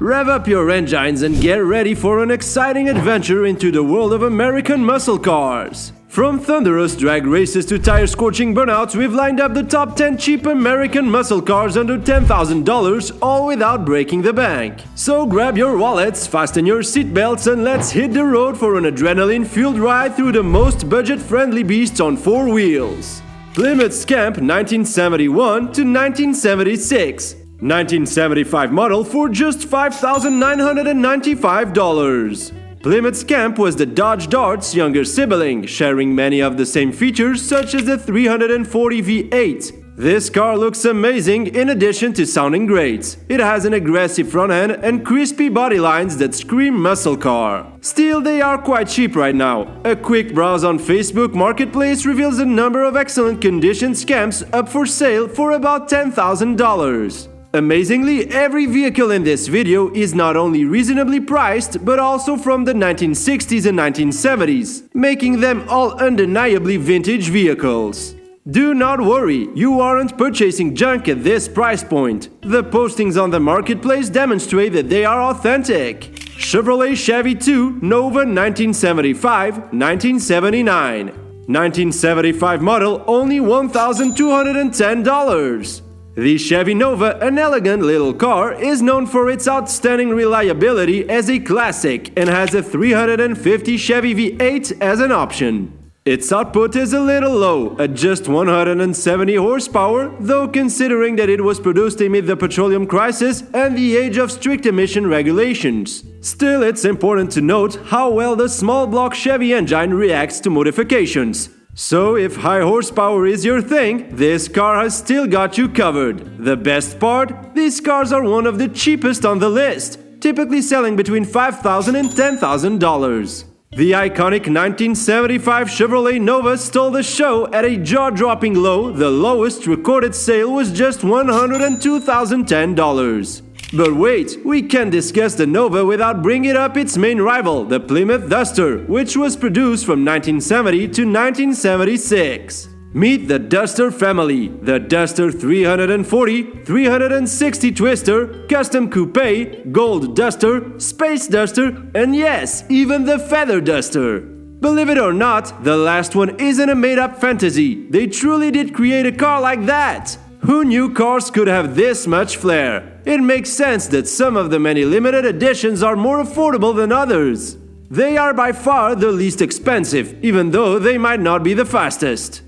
Rev up your engines and get ready for an exciting adventure into the world of American muscle cars. From thunderous drag races to tire-scorching burnouts, we've lined up the top 10 cheap American muscle cars under $10,000, all without breaking the bank. So grab your wallets, fasten your seatbelts, and let's hit the road for an adrenaline-fueled ride through the most budget-friendly beasts on four wheels. Plymouth Scamp 1971 to 1976. 1975 model for just $5,995. Plymouth Scamp was the Dodge Dart's younger sibling, sharing many of the same features such as the 340 V8. This car looks amazing in addition to sounding great. It has an aggressive front end and crispy body lines that scream muscle car. Still, they are quite cheap right now. A quick browse on Facebook Marketplace reveals a number of excellent condition Scamps up for sale for about $10,000. Amazingly, every vehicle in this video is not only reasonably priced, but also from the 1960s and 1970s, making them all undeniably vintage vehicles. Do not worry, you aren't purchasing junk at this price point. The postings on the marketplace demonstrate that they are authentic. Chevrolet Chevy 2 Nova 1975-1979. 1975 model, only $1,210. The Chevy Nova, an elegant little car, is known for its outstanding reliability as a classic and has a 350 Chevy V8 as an option. Its output is a little low, at just 170 horsepower, though considering that it was produced amid the petroleum crisis and the age of strict emission regulations. Still, it's important to note how well the small block Chevy engine reacts to modifications. So if high horsepower is your thing, this car has still got you covered. The best part? These cars are one of the cheapest on the list, typically selling between $5,000 and $10,000. The iconic 1975 Chevrolet Nova stole the show at a jaw-dropping low. The lowest recorded sale was just $102,010. But wait, we can't discuss the Nova without bringing up its main rival, the Plymouth Duster, which was produced from 1970 to 1976. Meet the Duster family, the Duster 340, 360 Twister, Custom Coupe, Gold Duster, Space Duster, and yes, even the Feather Duster. Believe it or not, the last one isn't a made-up fantasy. They truly did create a car like that. Who knew cars could have this much flair? It makes sense that some of the many limited editions are more affordable than others. They are by far the least expensive, even though they might not be the fastest.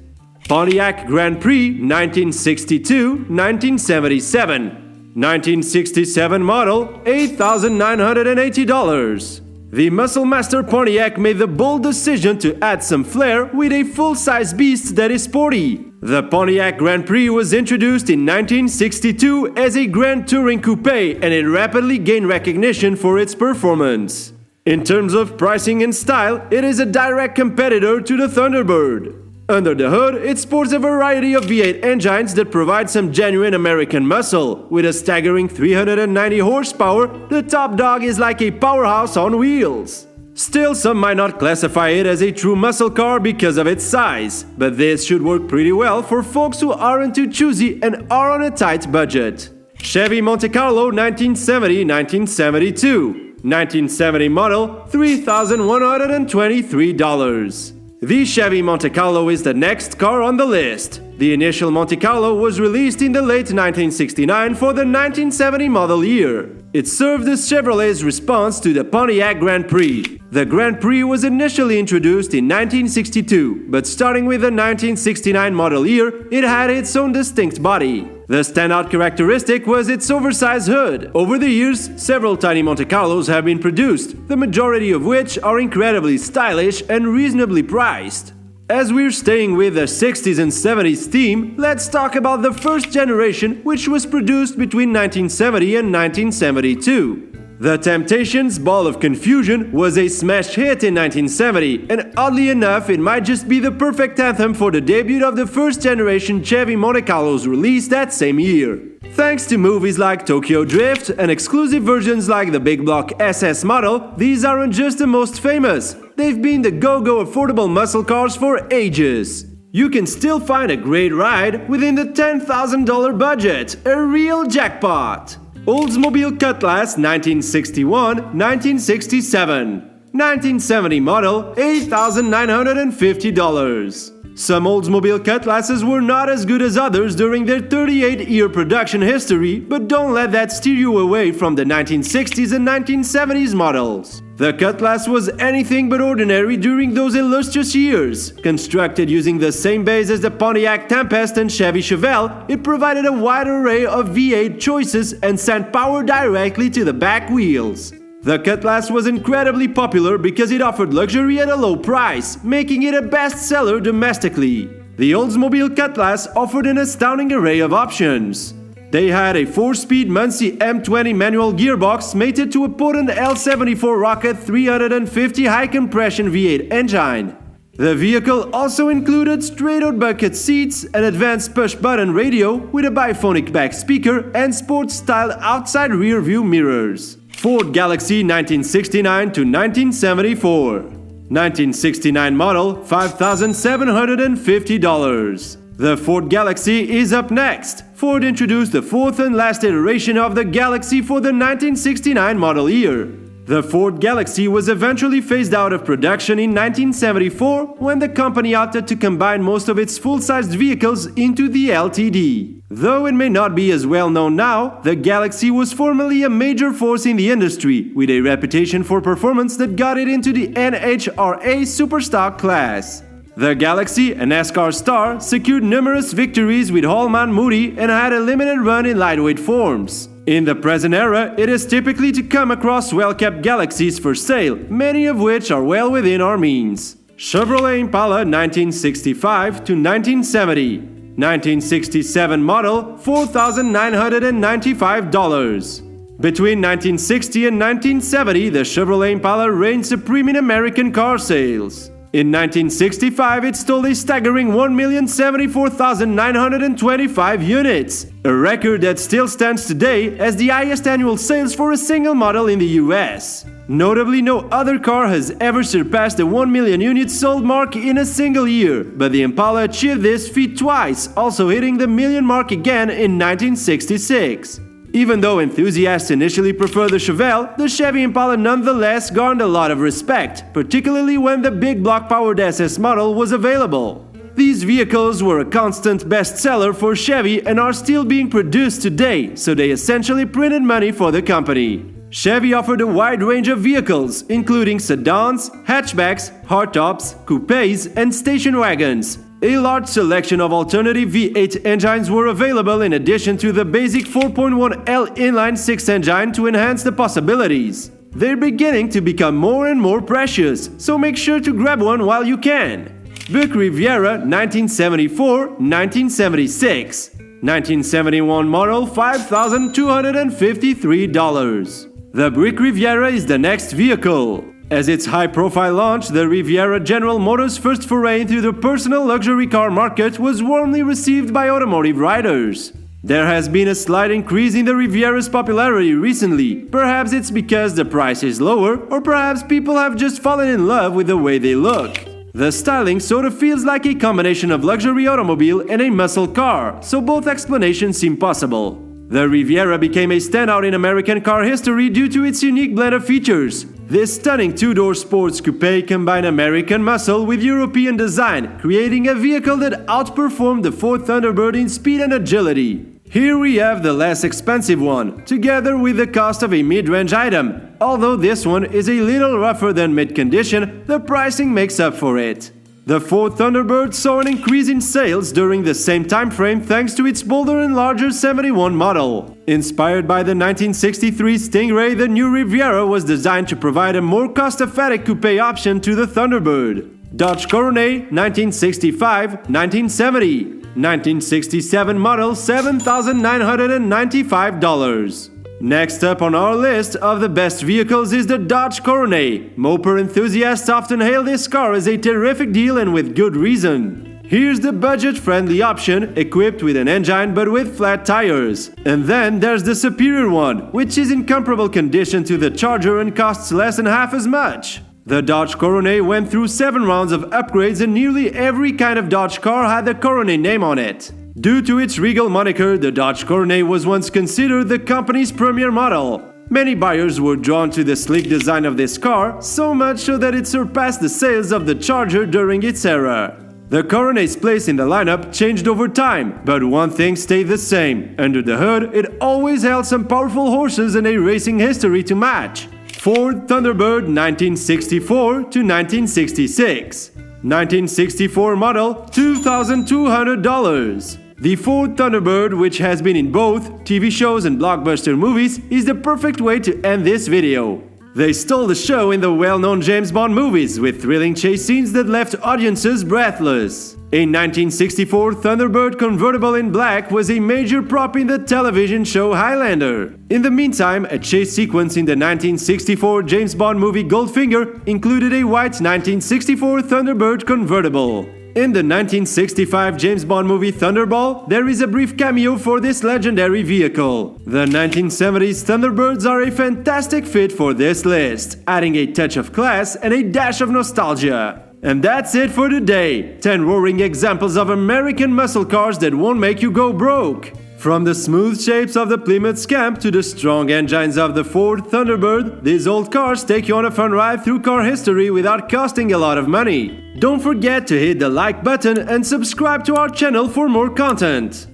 Pontiac Grand Prix 1962-1977. 1967 model, $8,980. The Muscle Master Pontiac made the bold decision to add some flair with a full-size beast that is sporty. The Pontiac Grand Prix was introduced in 1962 as a Grand Touring Coupe, and it rapidly gained recognition for its performance. In terms of pricing and style, it is a direct competitor to the Thunderbird. Under the hood, it sports a variety of V8 engines that provide some genuine American muscle. With a staggering 390 horsepower, the top dog is like a powerhouse on wheels. Still, some might not classify it as a true muscle car because of its size, but this should work pretty well for folks who aren't too choosy and are on a tight budget. Chevy Monte Carlo 1970-1972. 1970 model, $3,123. The Chevy Monte Carlo is the next car on the list. The initial Monte Carlo was released in the late 1969 for the 1970 model year. It served as Chevrolet's response to the Pontiac Grand Prix. The Grand Prix was initially introduced in 1962, but starting with the 1969 model year, it had its own distinct body. The standout characteristic was its oversized hood. Over the years, several tiny Monte Carlos have been produced, the majority of which are incredibly stylish and reasonably priced. As we're staying with the 60s and 70s theme, let's talk about the first generation, which was produced between 1970 and 1972. The Temptations' Ball of Confusion was a smash hit in 1970, and oddly enough, it might just be the perfect anthem for the debut of the first generation Chevy Monte Carlos released that same year. Thanks to movies like Tokyo Drift and exclusive versions like the Big Block SS model, these aren't just the most famous. They've been the go-go affordable muscle cars for ages. You can still find a great ride within the $10,000 budget, a real jackpot. Oldsmobile Cutlass 1961-1967. 1970 model, $8,950. Some Oldsmobile Cutlasses were not as good as others during their 38-year production history, but don't let that steer you away from the 1960s and 1970s models. The Cutlass was anything but ordinary during those illustrious years. Constructed using the same base as the Pontiac Tempest and Chevy Chevelle, it provided a wide array of V8 choices and sent power directly to the back wheels. The Cutlass was incredibly popular because it offered luxury at a low price, making it a bestseller domestically. The Oldsmobile Cutlass offered an astounding array of options. They had a 4-speed Monte M20 manual gearbox mated to a potent L74 Rocket 350 high-compression V8 engine. The vehicle also included straight-out bucket seats, an advanced push-button radio with a biphonic back speaker, and sports-style outside rear-view mirrors. Ford Galaxy 1969-1974. 1969 model, $5,750. The Ford Galaxy is up next. Ford introduced the fourth and last iteration of the Galaxy for the 1969 model year. The Ford Galaxy was eventually phased out of production in 1974 when the company opted to combine most of its full-sized vehicles into the LTD. Though it may not be as well known now, the Galaxy was formerly a major force in the industry, with a reputation for performance that got it into the NHRA Superstock class. The Galaxy, a NASCAR star, secured numerous victories with Holman Moody and had a limited run in lightweight forms. In the present era, it is typically to come across well-kept Galaxies for sale, many of which are well within our means. Chevrolet Impala 1965-1970. 1967 model, $4,995. Between 1960 and 1970, the Chevrolet Impala reigned supreme in American car sales. In 1965, it stole a staggering 1,074,925 units, a record that still stands today as the highest annual sales for a single model in the US. Notably, no other car has ever surpassed the 1 million units sold mark in a single year, but the Impala achieved this feat twice, also hitting the million mark again in 1966. Even though enthusiasts initially preferred the Chevelle, the Chevy Impala nonetheless garnered a lot of respect, particularly when the big block-powered SS model was available. These vehicles were a constant bestseller for Chevy and are still being produced today, so they essentially printed money for the company. Chevy offered a wide range of vehicles, including sedans, hatchbacks, hardtops, coupes, and station wagons. A large selection of alternative V8 engines were available in addition to the basic 4.1L inline-six engine to enhance the possibilities. They're beginning to become more and more precious, so make sure to grab one while you can. Buick Riviera 1974-1976. 1971 model, $5,253. The Buick Riviera is the next vehicle. As its high-profile launch, the Riviera, General Motors' first foray into the personal luxury car market, was warmly received by automotive riders. There has been a slight increase in the Riviera's popularity recently. Perhaps it's because the price is lower, or perhaps people have just fallen in love with the way they look. The styling sort of feels like a combination of luxury automobile and a muscle car, so both explanations seem possible. The Riviera became a standout in American car history due to its unique blend of features. This stunning two-door sports coupe combined American muscle with European design, creating a vehicle that outperformed the Ford Thunderbird in speed and agility. Here we have the less expensive one, together with the cost of a mid-range item. Although this one is a little rougher than mid-condition, the pricing makes up for it. The Ford Thunderbird saw an increase in sales during the same time frame thanks to its bolder and larger 71 model. Inspired by the 1963 Stingray, the new Riviera was designed to provide a more cost-effective coupe option to the Thunderbird. Dodge Coronet 1965-1970. 1967 model, $7,995. Next up on our list of the best vehicles is the Dodge Coronet. Moper enthusiasts often hail this car as a terrific deal and with good reason. Here's the budget-friendly option, equipped with an engine but with flat tires. And then there's the superior one, which is in comparable condition to the Charger and costs less than half as much. The Dodge Coronet went through 7 rounds of upgrades and nearly every kind of Dodge car had the Coronet name on it. Due to its regal moniker, the Dodge Coronet was once considered the company's premier model. Many buyers were drawn to the sleek design of this car, so much so that it surpassed the sales of the Charger during its era. The Coronet's place in the lineup changed over time, but one thing stayed the same. Under the hood, it always held some powerful horses and a racing history to match. Ford Thunderbird 1964 to 1966. 1964 model, $2,200. The Ford Thunderbird, which has been in both TV shows and blockbuster movies, is the perfect way to end this video. They stole the show in the well-known James Bond movies with thrilling chase scenes that left audiences breathless. A 1964 Thunderbird convertible in black was a major prop in the television show Highlander. In the meantime, a chase sequence in the 1964 James Bond movie Goldfinger included a white 1964 Thunderbird convertible. In the 1965 James Bond movie Thunderball, there is a brief cameo for this legendary vehicle. The 1970s Thunderbirds are a fantastic fit for this list, adding a touch of class and a dash of nostalgia. And that's it for today! 10 roaring examples of American muscle cars that won't make you go broke! From the smooth shapes of the Plymouth Scamp to the strong engines of the Ford Thunderbird, these old cars take you on a fun ride through car history without costing a lot of money. Don't forget to hit the like button and subscribe to our channel for more content.